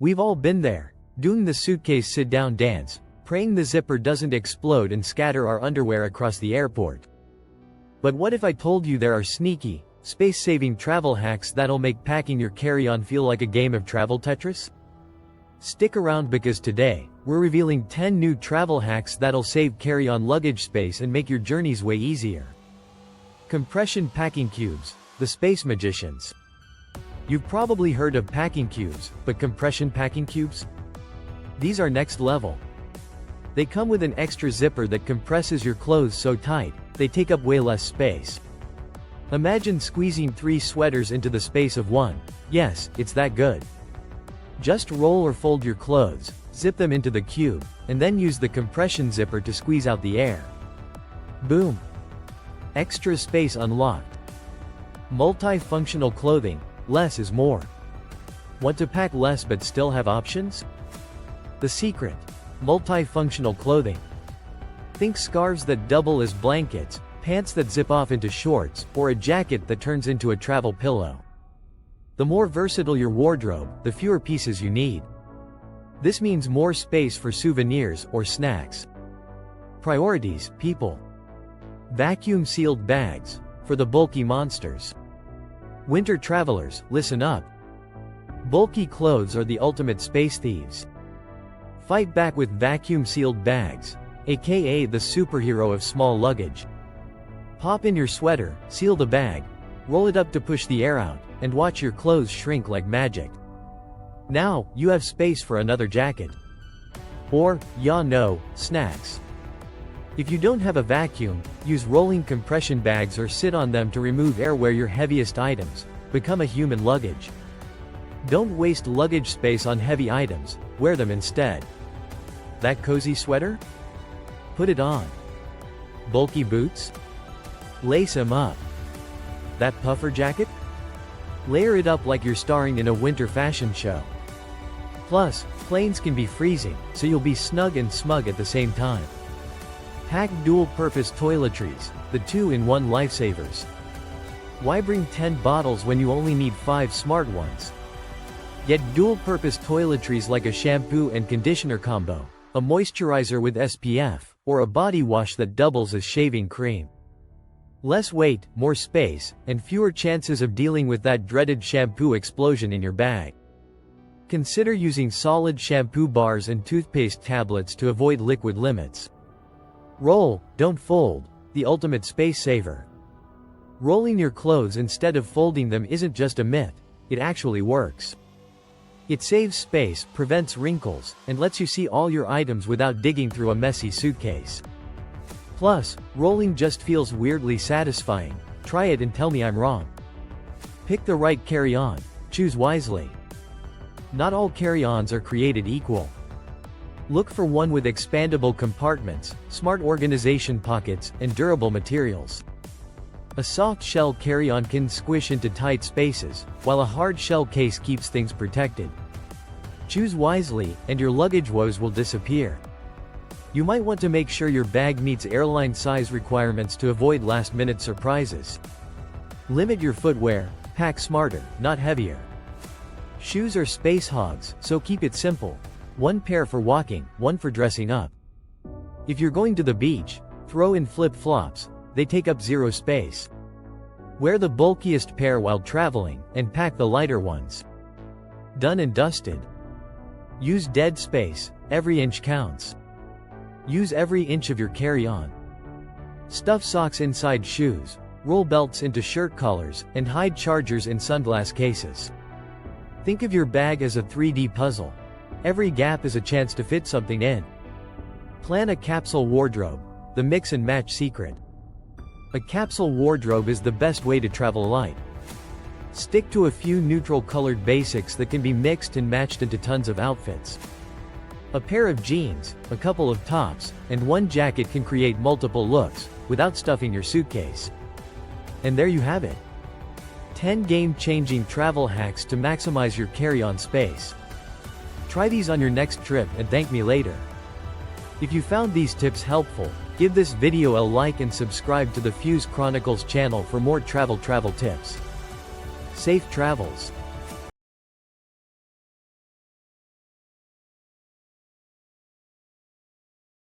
We've all been there, doing the suitcase sit-down dance, praying the zipper doesn't explode and scatter our underwear across the airport. But what if I told you there are sneaky, space-saving travel hacks that'll make packing your carry-on feel like a game of travel Tetris? Stick around because today, we're revealing 10 new travel hacks that'll save carry-on luggage space and make your journeys way easier. Compression packing cubes, the space magicians. You've probably heard of packing cubes, but compression packing cubes? These are next level. They come with an extra zipper that compresses your clothes so tight, they take up way less space. Imagine squeezing 3 sweaters into the space of 1. Yes, it's that good. Just roll or fold your clothes, zip them into the cube, and then use the compression zipper to squeeze out the air. Boom! Extra space unlocked. Multi-functional clothing, less is more. Want to pack less but still have options? The secret: multi-functional clothing. Think scarves that double as blankets, pants that zip off into shorts, or a jacket that turns into a travel pillow. The more versatile your wardrobe, the fewer pieces you need. This means more space for souvenirs or snacks. Priorities: people. Vacuum-sealed bags, for the bulky monsters. Winter travelers, listen up. Bulky clothes are the ultimate space thieves. Fight back with vacuum-sealed bags, aka the superhero of small luggage. Pop in your sweater, seal the bag, roll it up to push the air out, and watch your clothes shrink like magic. Now, you have space for another jacket. Or, snacks. If you don't have a vacuum, use rolling compression bags or sit on them to remove air. Wear your heaviest items. Become a human luggage. Don't waste luggage space on heavy items, wear them instead. That cozy sweater? Put it on. Bulky boots? Lace them up. That puffer jacket? Layer it up like you're starring in a winter fashion show. Plus, planes can be freezing, so you'll be snug and smug at the same time. Pack dual-purpose toiletries, the 2-in-1 lifesavers. Why bring 10 bottles when you only need 5 smart ones? Get dual-purpose toiletries like a shampoo and conditioner combo, a moisturizer with SPF, or a body wash that doubles as shaving cream. Less weight, more space, and fewer chances of dealing with that dreaded shampoo explosion in your bag. Consider using solid shampoo bars and toothpaste tablets to avoid liquid limits. Roll, don't fold, the ultimate space saver. Rolling your clothes instead of folding them isn't just a myth, it actually works. It saves space, prevents wrinkles, and lets you see all your items without digging through a messy suitcase. Plus, rolling just feels weirdly satisfying. Try it and tell me I'm wrong. Pick the right carry-on. Choose wisely. Not all carry-ons are created equal. Look for one with expandable compartments, smart organization pockets, and durable materials. A soft shell carry-on can squish into tight spaces, while a hard shell case keeps things protected. Choose wisely, and your luggage woes will disappear. You might want to make sure your bag meets airline size requirements to avoid last-minute surprises. Limit your footwear, pack smarter, not heavier. Shoes are space hogs, so keep it simple. 1 pair for walking, 1 for dressing up. If you're going to the beach, throw in flip-flops, they take up 0 space. Wear the bulkiest pair while traveling, and pack the lighter ones. Done and dusted. Use dead space, every inch counts. Use every inch of your carry-on. Stuff socks inside shoes, roll belts into shirt collars, and hide chargers in sunglass cases. Think of your bag as a 3D puzzle. Every gap is a chance to fit something in. Plan a capsule wardrobe, the mix and match secret. A capsule wardrobe is the best way to travel light. Stick to a few neutral-colored basics that can be mixed and matched into tons of outfits. A pair of jeans, a couple of tops, and 1 jacket can create multiple looks, without stuffing your suitcase. And there you have it. 10 game-changing travel hacks to maximize your carry-on space. Try these on your next trip and thank me later. If you found these tips helpful, give this video a like and subscribe to the Fuse Chronicles channel for more travel tips. Safe travels.